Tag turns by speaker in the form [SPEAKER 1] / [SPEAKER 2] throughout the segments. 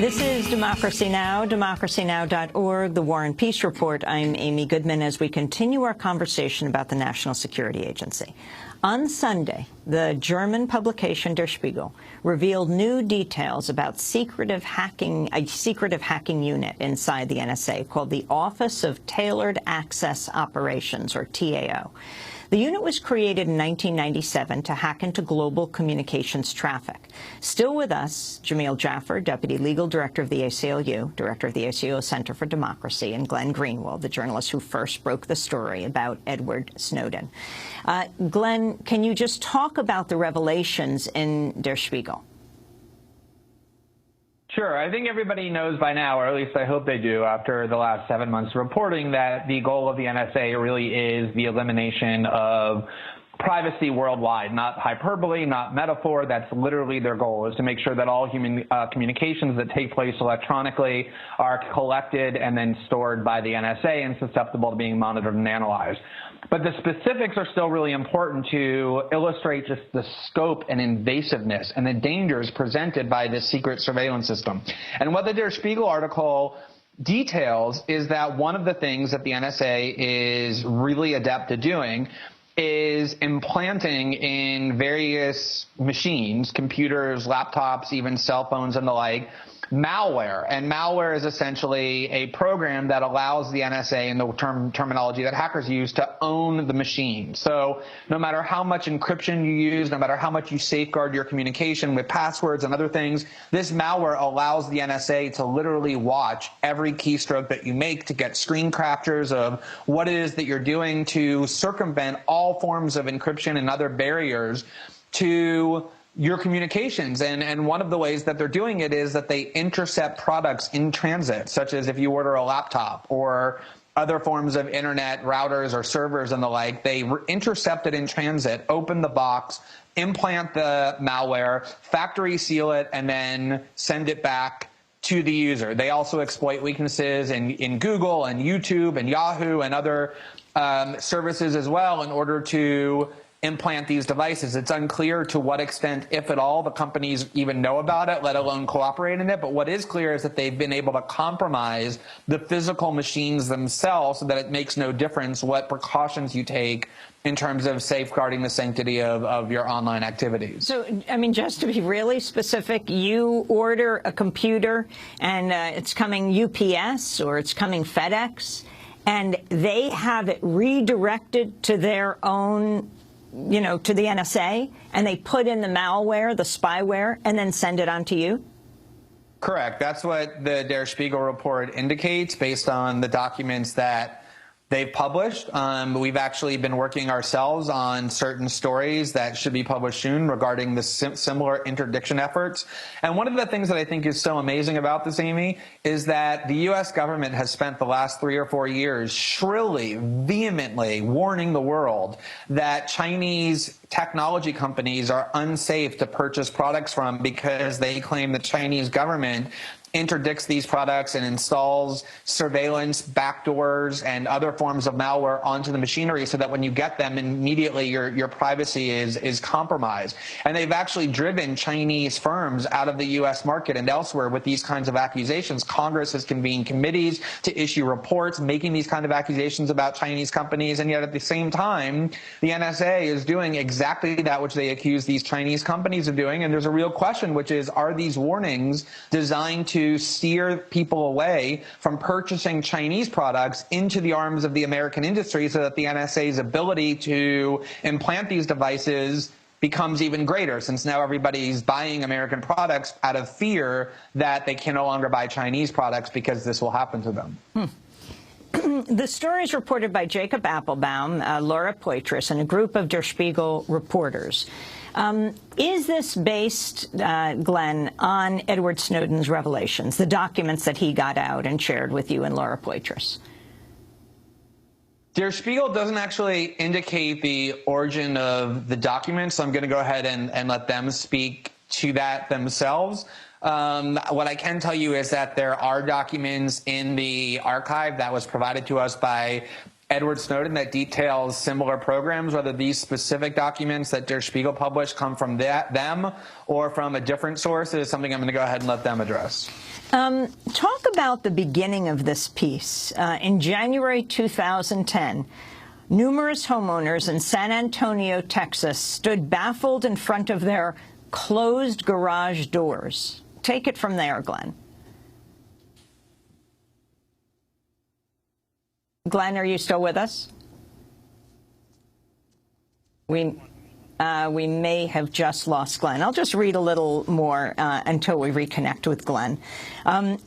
[SPEAKER 1] This is Democracy Now!, democracynow.org, the War and Peace Report. I'm Amy Goodman as we continue our conversation about the National Security Agency. On Sunday, the German publication Der Spiegel revealed new details about a secretive hacking unit inside the NSA called the Office of Tailored Access Operations, or TAO. The unit was created in 1997 to hack into global communications traffic. Still with us, Jamil Jaffer, Deputy Legal Director of the ACLU, Director of the ACLU Center for Democracy, and Glenn Greenwald, the journalist who first broke the story about Edward Snowden. Glenn, can you just talk about the revelations in Der Spiegel?
[SPEAKER 2] Sure. I think everybody knows by now, or at least I hope they do after the last 7 months of reporting, that the goal of the NSA really is the elimination of privacy worldwide. Not hyperbole, not metaphor. That's literally their goal, is to make sure that all human communications that take place electronically are collected and then stored by the NSA and susceptible to being monitored and analyzed. But the specifics are still really important to illustrate just the scope and invasiveness and the dangers presented by this secret surveillance system. And what the Der Spiegel article details is that one of the things that the NSA is really adept at doing is implanting in various machines, computers, laptops, even cell phones and the like, malware. And malware is essentially a program that allows the NSA, in the terminology that hackers use, to own the machine. So no matter how much encryption you use, no matter how much you safeguard your communication with passwords and other things, this malware allows the NSA to literally watch every keystroke that you make, to get screen captures of what it is that you're doing, to circumvent all forms of encryption and other barriers to your communications. And one of the ways that they're doing it is that they intercept products in transit, such as if you order a laptop or other forms of internet routers or servers and the like. They intercept it in transit, open the box, implant the malware, factory seal it, and then send it back to the user. They also exploit weaknesses in Google and YouTube and Yahoo and other services as well in order to implant these devices. It's unclear to what extent, if at all, the companies even know about it, let alone cooperate in it. But what is clear is that they've been able to compromise the physical machines themselves so that it makes no difference what precautions you take in terms of safeguarding the sanctity of your online activities. So,
[SPEAKER 1] I mean, just to be really specific, you order a computer and it's coming UPS or it's coming FedEx, and they have it redirected to their own, to the NSA, and they put in the malware, the spyware, and then send it on to you?
[SPEAKER 2] Correct. That's what the Der Spiegel report indicates based on the documents that they've published. We've actually been working ourselves on certain stories that should be published soon regarding the similar interdiction efforts. And one of the things that I think is so amazing about this, Amy, is that the U.S. government has spent the last 3 or 4 years shrilly, vehemently warning the world that Chinese technology companies are unsafe to purchase products from because they claim the Chinese government interdicts these products and installs surveillance, backdoors, and other forms of malware onto the machinery so that when you get them, immediately your privacy is compromised. And they've actually driven Chinese firms out of the U.S. market and elsewhere with these kinds of accusations. Congress has convened committees to issue reports making these kind of accusations about Chinese companies, and yet at the same time, the NSA is doing exactly that which they accuse these Chinese companies of doing. And there's a real question, which is, are these warnings designed to steer people away from purchasing Chinese products into the arms of the American industry so that the NSA's ability to implant these devices becomes even greater, since now everybody's buying American products out of fear that they can no longer buy Chinese products because this will happen to them?
[SPEAKER 1] The story is reported by Jacob Appelbaum, Laura Poitras, and a group of Der Spiegel reporters. Is this based, Glenn, on Edward Snowden's revelations, the documents that he got out and shared with you and Laura Poitras?
[SPEAKER 2] Der Spiegel doesn't actually indicate the origin of the documents, so I'm going to go ahead and let them speak to that themselves. What I can tell you is that there are documents in the archive that was provided to us by Edward Snowden that details similar programs. Whether these specific documents that Der Spiegel published come from them or from a different source is something I'm going to go ahead and let them address.
[SPEAKER 1] Talk about the beginning of this piece. In January 2010, numerous homeowners in San Antonio, Texas, stood baffled in front of their closed garage doors. Take it from there, Glenn. Glenn, are you still with us? We may have just lost Glenn. I'll just read a little more until we reconnect with Glenn.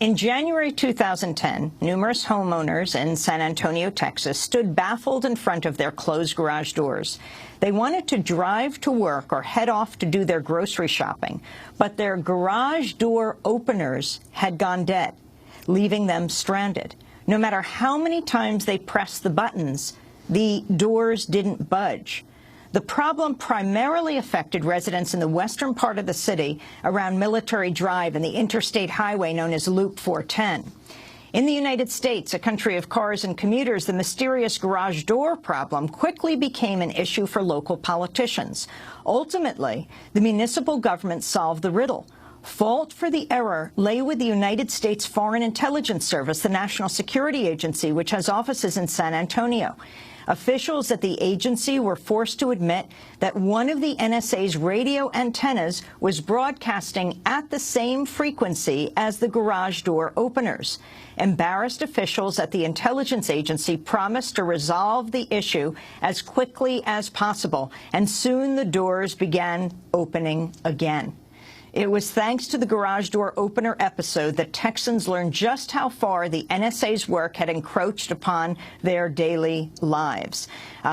[SPEAKER 1] In January 2010, numerous homeowners in San Antonio, Texas, stood baffled in front of their closed garage doors. They wanted to drive to work or head off to do their grocery shopping, but their garage door openers had gone dead, leaving them stranded. No matter how many times they pressed the buttons, the doors didn't budge. The problem primarily affected residents in the western part of the city around Military Drive and the interstate highway known as Loop 410. In the United States, a country of cars and commuters, the mysterious garage door problem quickly became an issue for local politicians. Ultimately, the municipal government solved the riddle. Fault for the error lay with the United States Foreign Intelligence Service, the National Security Agency, which has offices in San Antonio. Officials at the agency were forced to admit that one of the NSA's radio antennas was broadcasting at the same frequency as the garage door openers. Embarrassed officials at the intelligence agency promised to resolve the issue as quickly as possible, and soon the doors began opening again. It was thanks to the garage door opener episode that Texans learned just how far the NSA's work had encroached upon their daily lives.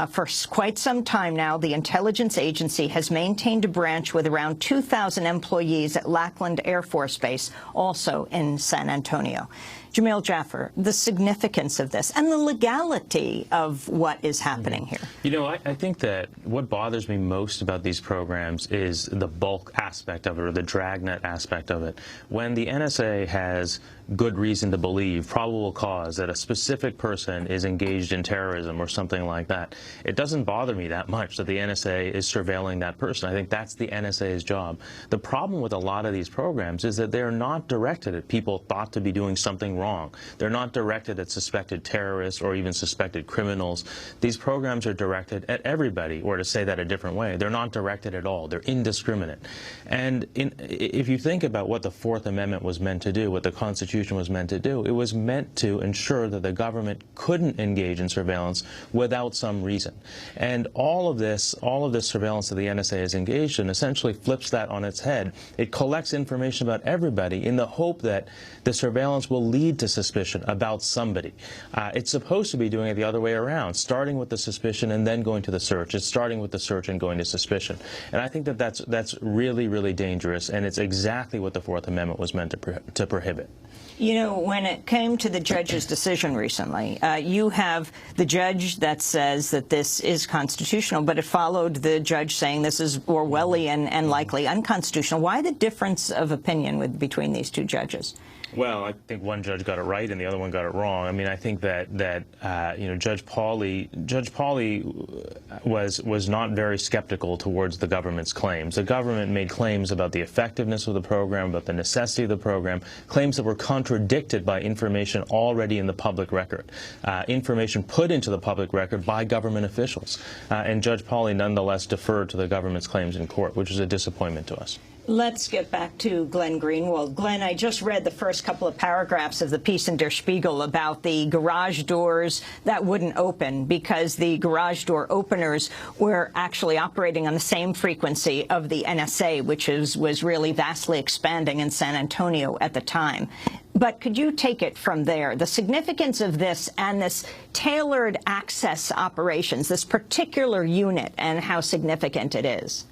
[SPEAKER 1] For quite some time now, the intelligence agency has maintained a branch with around 2,000 employees at Lackland Air Force Base, also in San Antonio. Jamil Jaffer, the significance of this and the legality of what is happening here.
[SPEAKER 3] You know, I think that what bothers me most about these programs is the bulk aspect of it, or the dragnet aspect of it. When the NSA has good reason to believe, probable cause, that a specific person is engaged in terrorism or something like that, it doesn't bother me that much that the NSA is surveilling that person. I think that's the NSA's job. The problem with a lot of these programs is that they're not directed at people thought to be doing something wrong. They're not directed at suspected terrorists or even suspected criminals. These programs are directed at everybody, or to say that a different way, they're not directed at all. They're indiscriminate. And if you think about what the Fourth Amendment was meant to do, what the Constitution was meant to do, it was meant to ensure that the government couldn't engage in surveillance without some reason. And all of this surveillance that the NSA is engaged in essentially flips that on its head. It collects information about everybody in the hope that the surveillance will lead to suspicion about somebody. It's supposed to be doing it the other way around, starting with the suspicion and then going to the search. It's starting with the search and going to suspicion. And I think that that's really, really dangerous, and it's exactly what the Fourth Amendment was meant to prohibit.
[SPEAKER 1] You know, when it came to the judge's decision recently, you have the judge that says that this is constitutional, but it followed the judge saying this is Orwellian and likely unconstitutional. Why the difference of opinion between these two judges?
[SPEAKER 3] Well, I think one judge got it right and the other one got it wrong. I mean, I think that you know, Judge Pauley was not very skeptical towards the government's claims. The government made claims about the effectiveness of the program, about the necessity of the program, claims that were contradicted by information already in the public record, information put into the public record by government officials. And Judge Pauley nonetheless deferred to the government's claims in court, which is a disappointment to us.
[SPEAKER 1] Let's get back to Glenn Greenwald. Glenn, I just read the first couple of paragraphs of the piece in Der Spiegel about the garage doors that wouldn't open because the garage door openers were actually operating on the same frequency of the NSA, which was really vastly expanding in San Antonio at the time. But could you take it from there, the significance of this and this tailored access operations, this particular unit, and how significant it is?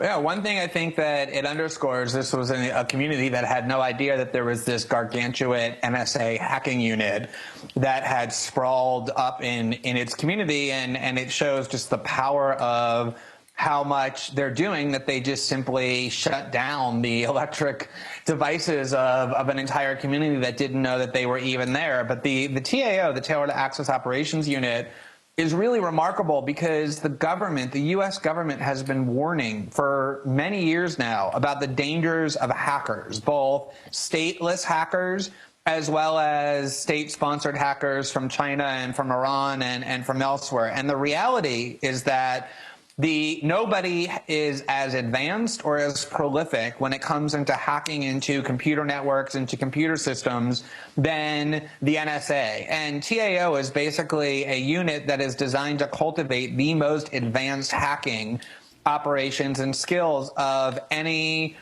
[SPEAKER 2] Yeah, one thing I think that it underscores, this was in a community that had no idea that there was this gargantuan NSA hacking unit that had sprawled up in its community, and it shows just the power of how much they're doing, that they just simply shut down the electric devices of an entire community that didn't know that they were even there. But the TAO, the Tailored Access Operations Unit, is really remarkable because the government, the U.S. government, has been warning for many years now about the dangers of hackers, both stateless hackers as well as state-sponsored hackers from China and from Iran and from elsewhere. And the reality is that nobody is as advanced or as prolific when it comes into hacking into computer networks, into computer systems, than the NSA. And TAO is basically a unit that is designed to cultivate the most advanced hacking operations and skills of any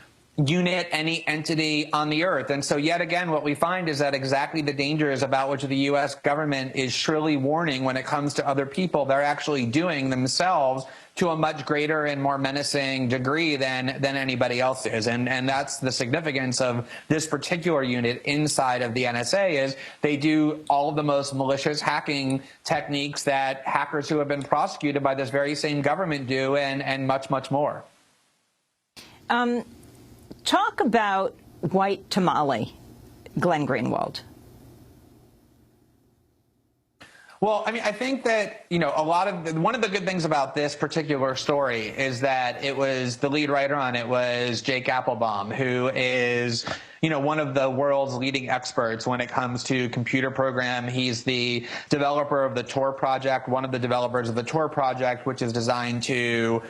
[SPEAKER 2] unit, any entity on the earth. And so yet again, what we find is that exactly the dangers about which the U.S. government is shrilly warning when it comes to other people, they're actually doing themselves to a much greater and more menacing degree than anybody else is. And that's the significance of this particular unit inside of the NSA, is they do all of the most malicious hacking techniques that hackers who have been prosecuted by this very same government do, and much, much more.
[SPEAKER 1] Talk about white tamale, Glenn Greenwald.
[SPEAKER 2] Well, I mean, I think that, you know, one of the good things about this particular story is that it was the lead writer on it was Jake Applebaum, who is, you know, one of the world's leading experts when it comes to computer program. He's the developer of the Tor project, one of the developers of the Tor project, which is designed to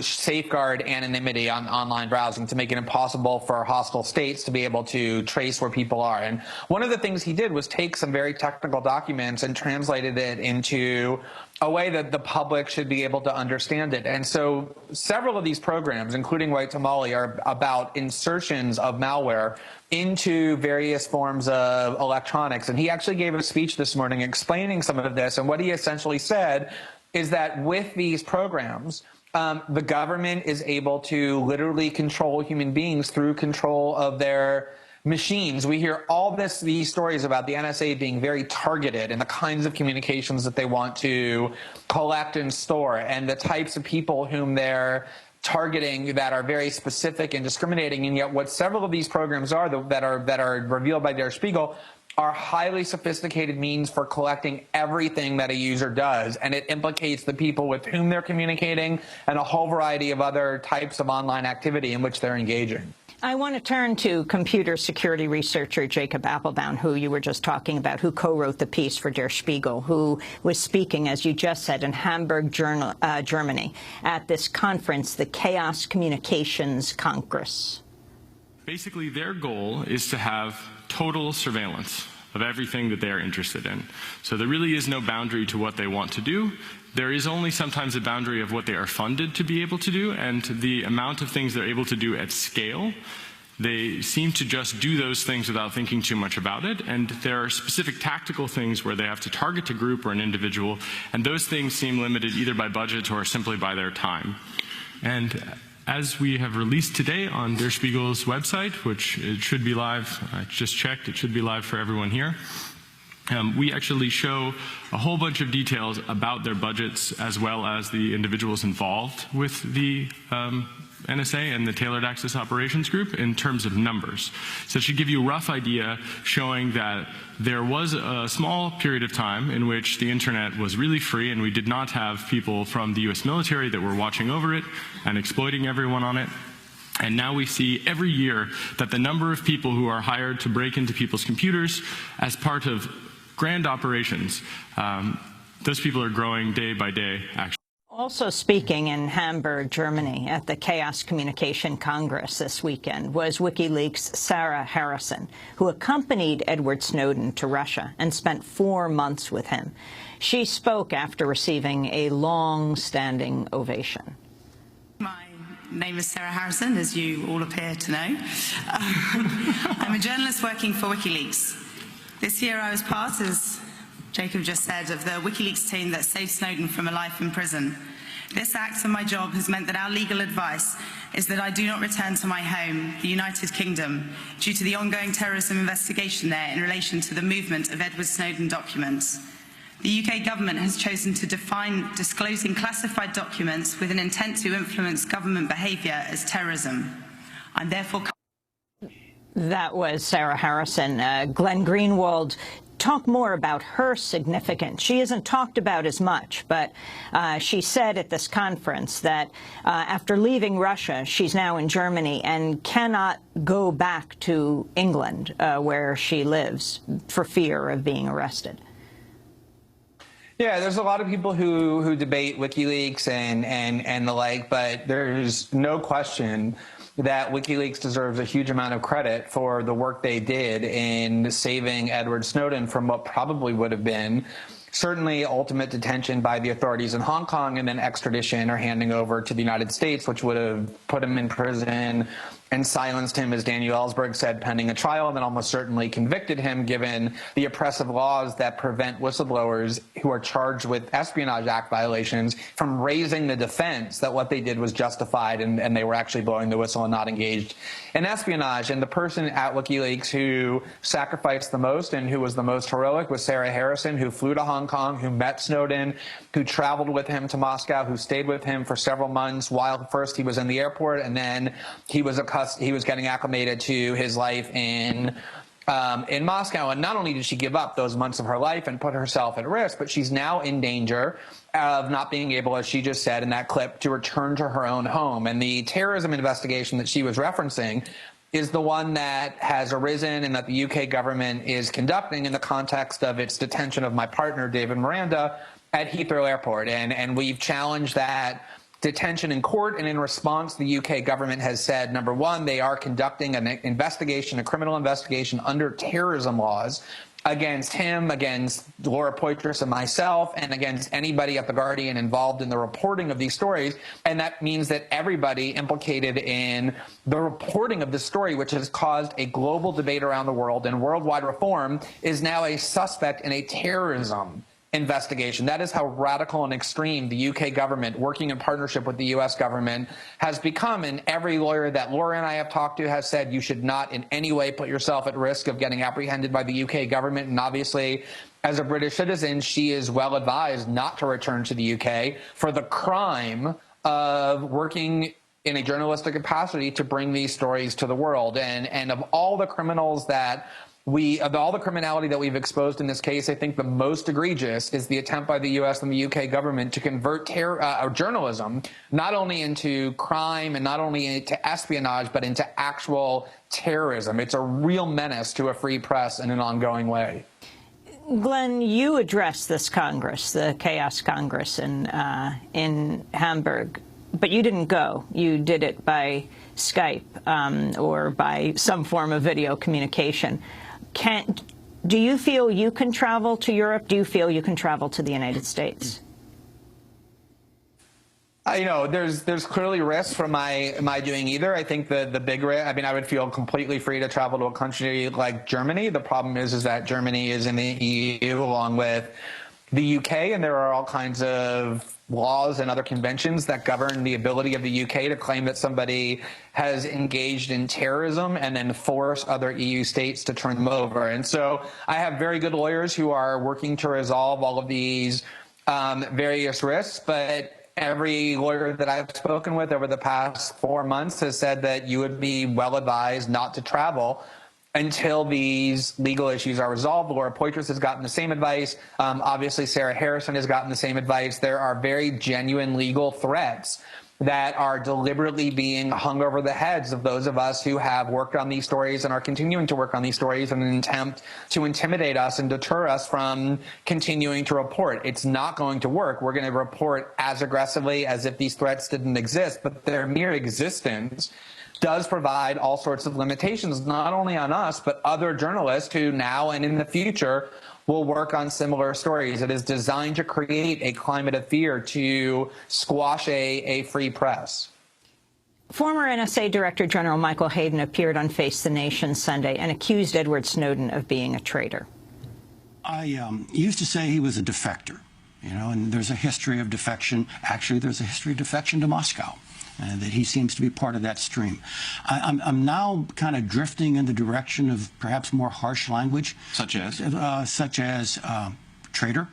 [SPEAKER 2] safeguard anonymity on online browsing, to make it impossible for hostile states to be able to trace where people are. And one of the things he did was take some very technical documents and translated it into a way that the public should be able to understand it. And so several of these programs, including White Tamale, are about insertions of malware into various forms of electronics. And he actually gave a speech this morning explaining some of this. And what he essentially said is that with these programs, the government is able to literally control human beings through control of their machines. We hear all these stories about the NSA being very targeted in the kinds of communications that they want to collect and store, and the types of people whom they're targeting that are very specific and discriminating. And yet what several of these programs are that are revealed by Der Spiegel are highly sophisticated means for collecting everything that a user does, and it implicates the people with whom they're communicating and a whole variety of other types of online activity in which they're engaging.
[SPEAKER 1] I want to turn to computer security researcher Jacob Applebaum, who you were just talking about, who co-wrote the piece for Der Spiegel, who was speaking, as you just said, in Hamburg, Germany, at this conference, the Chaos Communications Congress.
[SPEAKER 4] Basically, their goal is to have total surveillance of everything that they're interested in. So there really is no boundary to what they want to do. There is only sometimes a boundary of what they are funded to be able to do, and the amount of things they're able to do at scale. They seem to just do those things without thinking too much about it, and there are specific tactical things where they have to target a group or an individual, and those things seem limited either by budget or simply by their time. And as we have released today on Der Spiegel's website, which it should be live, I just checked, it should be live for everyone here, we actually show a whole bunch of details about their budgets as well as the individuals involved with the NSA and the Tailored Access Operations Group in terms of numbers. So it should give you a rough idea showing that there was a small period of time in which the internet was really free and we did not have people from the US military that were watching over it and exploiting everyone on it. And now we see every year that the number of people who are hired to break into people's computers as part of grand operations, those people are growing day by day, actually.
[SPEAKER 1] Also speaking in Hamburg, Germany, at the Chaos Communication Congress this weekend was WikiLeaks' Sarah Harrison, who accompanied Edward Snowden to Russia and spent 4 months with him. She spoke after receiving a long-standing ovation.
[SPEAKER 5] My name is Sarah Harrison, as you all appear to know. I'm a journalist working for WikiLeaks. This year I was part, as Jacob just said, of the WikiLeaks team that saved Snowden from a life in prison. This act and my job has meant that our legal advice is that I do not return to my home, the United Kingdom, due to the ongoing terrorism investigation there in relation to the movement of Edward Snowden documents. The UK government has chosen to define disclosing classified documents with an intent to influence government behaviour as terrorism. I'm therefore...
[SPEAKER 1] That was Sarah Harrison. Glenn Greenwald, talk more about her significance. She isn't talked about as much, but she said at this conference that after leaving Russia, she's now in Germany and cannot go back to England, where she lives, for fear of being arrested.
[SPEAKER 2] Yeah, there's a lot of people who debate WikiLeaks and the like, but there's no question that WikiLeaks deserves a huge amount of credit for the work they did in saving Edward Snowden from what probably would have been certainly ultimate detention by the authorities in Hong Kong and then extradition or handing over to the United States, which would have put him in prison and silenced him, as Daniel Ellsberg said, pending a trial, and then almost certainly convicted him, given the oppressive laws that prevent whistleblowers who are charged with Espionage Act violations from raising the defense that what they did was justified and they were actually blowing the whistle and not engaged in espionage. And the person at WikiLeaks who sacrificed the most and who was the most heroic was Sarah Harrison, who flew to Hong Kong, who met Snowden, who traveled with him to Moscow, who stayed with him for several months while first he was in the airport and then he was getting acclimated to his life in Moscow. And not only did she give up those months of her life and put herself at risk, but she's now in danger of not being able, as she just said in that clip, to return to her own home. And the terrorism investigation that she was referencing is the one that has arisen and that the UK government is conducting in the context of its detention of my partner, David Miranda, at Heathrow Airport. And we've challenged that detention in court, and in response, the UK government has said, number one, they are conducting an investigation, a criminal investigation under terrorism laws against him, against Laura Poitras and myself, and against anybody at The Guardian involved in the reporting of these stories. And that means that everybody implicated in the reporting of this story, which has caused a global debate around the world and worldwide reform, is now a suspect in a terrorism investigation. That is how radical and extreme the UK government, working in partnership with the US government, has become. And every lawyer that Laura and I have talked to has said you should not in any way put yourself at risk of getting apprehended by the UK government. And obviously, as a British citizen, she is well advised not to return to the UK for the crime of working in a journalistic capacity to bring these stories to the world. And of all the criminals that of all the criminality that we've exposed in this case, I think the most egregious is the attempt by the U.S. and the UK government to convert journalism not only into crime and not only into espionage, but into actual terrorism. It's a real menace to a free press in an ongoing way.
[SPEAKER 1] Glenn, you addressed this Congress, the Chaos Congress in Hamburg, but you didn't go. You did it by Skype or by some form of video communication. Do you feel you can travel to Europe? Do you feel you can travel to the United States?
[SPEAKER 2] You know, there's clearly risks from my doing either. I think the big risk, I mean, I would feel completely free to travel to a country like Germany. The problem is that Germany is in the EU along with the UK, and there are all kinds of laws and other conventions that govern the ability of the UK to claim that somebody has engaged in terrorism and then force other EU states to turn them over. And so I have very good lawyers who are working to resolve all of these various risks, but every lawyer that I've spoken with over the past 4 months has said that you would be well advised not to travel until these legal issues are resolved. Laura Poitras has gotten the same advice. Obviously, Sarah Harrison has gotten the same advice. There are very genuine legal threats that are deliberately being hung over the heads of those of us who have worked on these stories and are continuing to work on these stories in an attempt to intimidate us and deter us from continuing to report. It's not going to work. We're going to report as aggressively as if these threats didn't exist, but their mere existence does provide all sorts of limitations, not only on us, but other journalists who now and in the future will work on similar stories. It is designed to create a climate of fear to squash a free press.
[SPEAKER 1] Former NSA Director General Michael Hayden appeared on Face the Nation Sunday and accused Edward Snowden of being a traitor.
[SPEAKER 6] I used to say he was a defector, you know, and there's a history of defection. Actually, there's a history of defection to Moscow. That he seems to be part of that stream. I'm now kind of drifting in the direction of perhaps more harsh language.
[SPEAKER 7] Such as?
[SPEAKER 6] Such as traitor.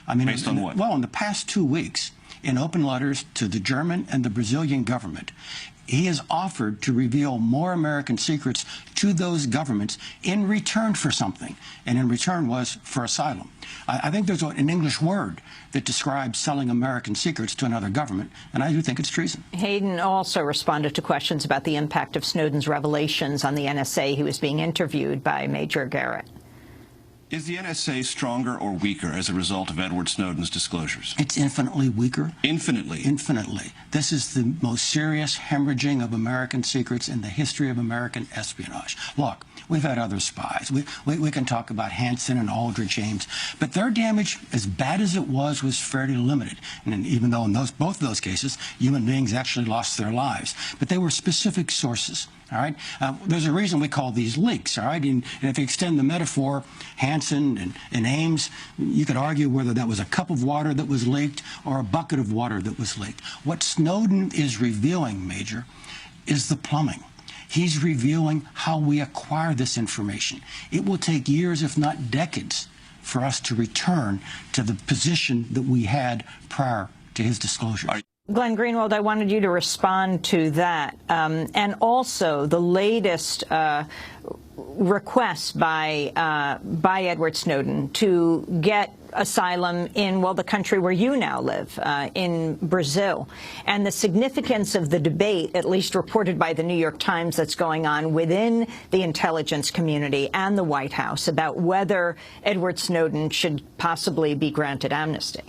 [SPEAKER 6] I mean,
[SPEAKER 7] based on what?
[SPEAKER 6] Well, in the past 2 weeks, in open letters to the German and the Brazilian government. He has offered to reveal more American secrets to those governments in return for something, and in return was for asylum. I think there's an English word that describes selling American secrets to another government, and I do think it's treason.
[SPEAKER 1] Hayden also responded to questions about the impact of Snowden's revelations on the NSA. He was being interviewed by Major Garrett.
[SPEAKER 7] Is the NSA stronger or weaker as a result of Edward Snowden's disclosures?
[SPEAKER 6] It's infinitely weaker.
[SPEAKER 7] Infinitely?
[SPEAKER 6] Infinitely. This is the most serious hemorrhaging of American secrets in the history of American espionage. Look, we've had other spies. We can talk about Hansen and Aldrich Ames, but their damage, as bad as it was fairly limited. And even though in both of those cases, human beings actually lost their lives. But they were specific sources. All right. There's a reason we call these leaks. All right. And if you extend the metaphor, Hansen and Ames, you could argue whether that was a cup of water that was leaked or a bucket of water that was leaked. What Snowden is revealing, Major, is the plumbing. He's revealing how we acquire this information. It will take years, if not decades, for us to return to the position that we had prior to his disclosure.
[SPEAKER 1] Glenn Greenwald, I wanted you to respond to that, and also the latest request by Edward Snowden to get asylum in, well, the country where you now live, in Brazil, and the significance of the debate, at least reported by the New York Times, that's going on within the intelligence community and the White House about whether Edward Snowden should possibly be granted amnesty.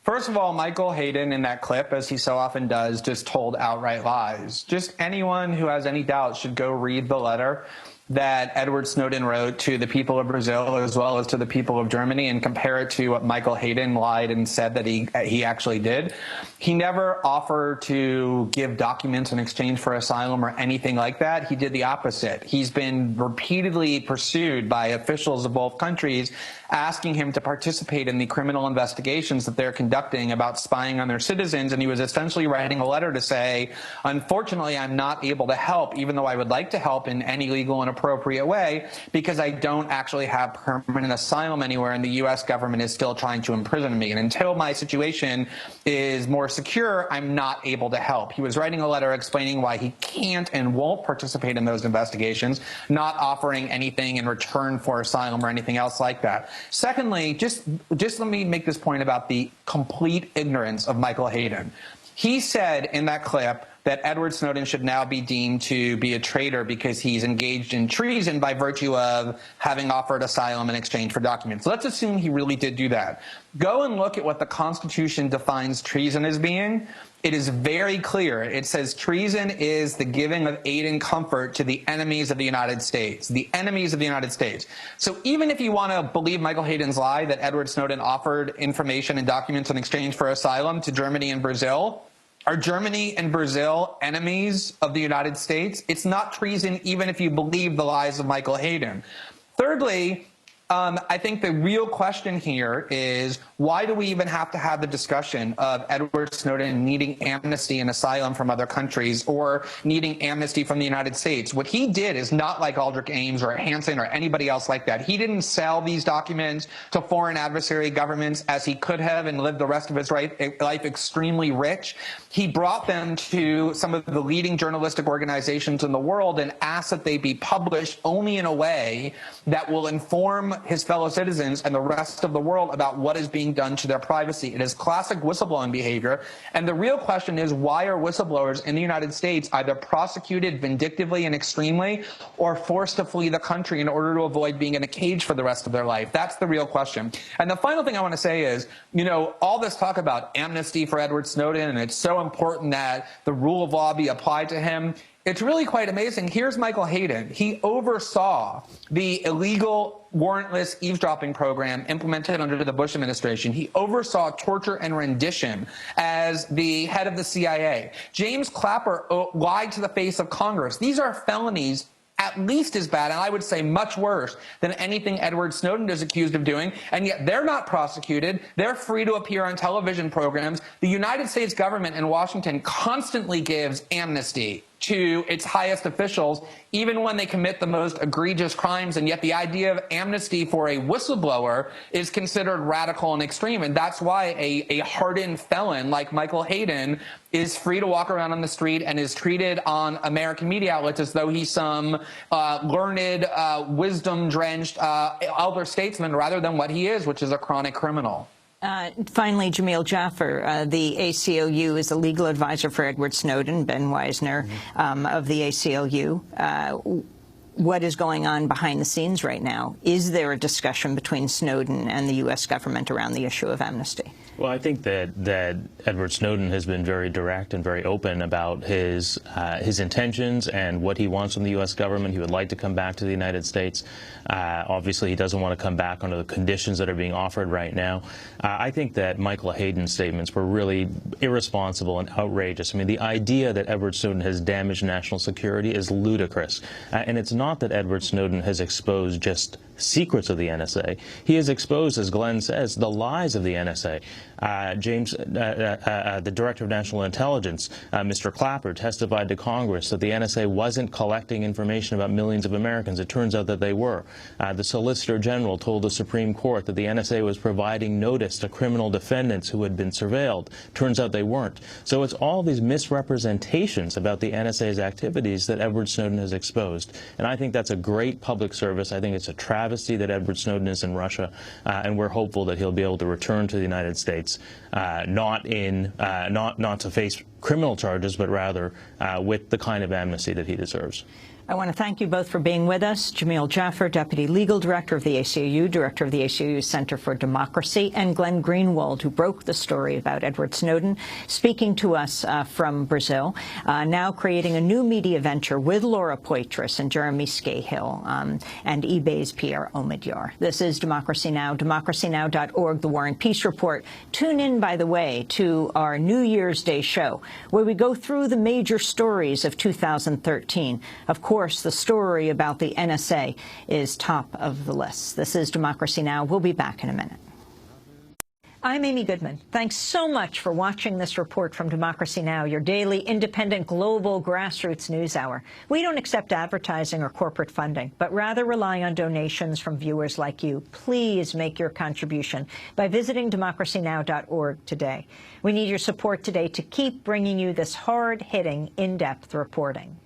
[SPEAKER 2] First of all, Michael Hayden in that clip, as he so often does, just told outright lies. Just anyone who has any doubt should go read the letter that Edward Snowden wrote to the people of Brazil as well as to the people of Germany and compare it to what Michael Hayden lied and said that he actually did. He never offered to give documents in exchange for asylum or anything like that. He did the opposite. He's been repeatedly pursued by officials of both countries asking him to participate in the criminal investigations that they're conducting about spying on their citizens, and he was essentially writing a letter to say, unfortunately, I'm not able to help, even though I would like to help in any legal and appropriate way, because I don't actually have permanent asylum anywhere, and the U.S. government is still trying to imprison me. And until my situation is more secure, I'm not able to help. He was writing a letter explaining why he can't and won't participate in those investigations, not offering anything in return for asylum or anything else like that. Secondly, just let me make this point about the complete ignorance of Michael Hayden. He said in that clip that Edward Snowden should now be deemed to be a traitor because he's engaged in treason by virtue of having offered asylum in exchange for documents. Let's assume he really did do that. Go and look at what the Constitution defines treason as being. It is very clear. It says treason is the giving of aid and comfort to the enemies of the United States. The enemies of the United States. So even if you want to believe Michael Hayden's lie that Edward Snowden offered information and documents in exchange for asylum to Germany and Brazil, are Germany and Brazil enemies of the United States? It's not treason even if you believe the lies of Michael Hayden. Thirdly, I think the real question here is, why do we even have to have the discussion of Edward Snowden needing amnesty and asylum from other countries or needing amnesty from the United States? What he did is not like Aldrich Ames or Hansen or anybody else like that. He didn't sell these documents to foreign adversary governments as he could have and lived the rest of his life extremely rich. He brought them to some of the leading journalistic organizations in the world and asked that they be published only in a way that will inform his fellow citizens and the rest of the world about what is being done to their privacy. It is classic whistleblowing behavior. And the real question is, why are whistleblowers in the United States either prosecuted vindictively and extremely or forced to flee the country in order to avoid being in a cage for the rest of their life? That's the real question. And the final thing I want to say is, you know, all this talk about amnesty for Edward Snowden, and it's so important that the rule of law be applied to him. It's really quite amazing. Here's Michael Hayden. He oversaw the illegal warrantless eavesdropping program implemented under the Bush administration. He oversaw torture and rendition as the head of the CIA. James Clapper lied to the face of Congress. These are felonies at least as bad, and I would say much worse, than anything Edward Snowden is accused of doing, and yet they're not prosecuted. They're free to appear on television programs. The United States government in Washington constantly gives amnesty to its highest officials, even when they commit the most egregious crimes. And yet the idea of amnesty for a whistleblower is considered radical and extreme. And that's why a hardened felon like Michael Hayden is free to walk around on the street and is treated on American media outlets as though he's some learned, wisdom-drenched elder statesman, rather than what he is, which is a chronic criminal.
[SPEAKER 1] Finally, Jamil Jaffer, the ACLU is the legal advisor for Edward Snowden, Ben Weisner of the ACLU. What is going on behind the scenes right now? Is there a discussion between Snowden and the U.S. government around the issue of amnesty?
[SPEAKER 3] Well, I think that Edward Snowden has been very direct and very open about his intentions and what he wants from the U.S. government. He would like to come back to the United States. Obviously, he doesn't want to come back under the conditions that are being offered right now. I think that Michael Hayden's statements were really irresponsible and outrageous. I mean, the idea that Edward Snowden has damaged national security is ludicrous. And it's not that Edward Snowden has exposed just secrets of the NSA. He has exposed, as Glenn says, the lies of the NSA. The Director of National Intelligence, Mr. Clapper, testified to Congress that the NSA wasn't collecting information about millions of Americans. It turns out that they were. The Solicitor General told the Supreme Court that the NSA was providing notice to criminal defendants who had been surveilled. Turns out they weren't. So it's all these misrepresentations about the NSA's activities that Edward Snowden has exposed. And I think that's a great public service. I think it's a travesty that Edward Snowden is in Russia, and we're hopeful that he'll be able to return to the United States, not to face criminal charges, but rather with the kind of amnesty that he deserves.
[SPEAKER 1] I want to thank you both for being with us. Jamil Jaffer, Deputy Legal Director of the ACLU, Director of the ACLU Center for Democracy, and Glenn Greenwald, who broke the story about Edward Snowden, speaking to us from Brazil, now creating a new media venture with Laura Poitras and Jeremy Scahill and eBay's Pierre Omidyar. This is Democracy Now!, democracynow.org, The War and Peace Report. Tune in, by the way, to our New Year's Day show, where we go through the major stories of 2013. Of course, the story about the NSA is top of the list. This is Democracy Now! We'll be back in a minute. I'm Amy Goodman. Thanks so much for watching this report from Democracy Now!, your daily, independent, global grassroots news hour. We don't accept advertising or corporate funding, but rather rely on donations from viewers like you. Please make your contribution by visiting democracynow.org today. We need your support today to keep bringing you this hard-hitting, in-depth reporting.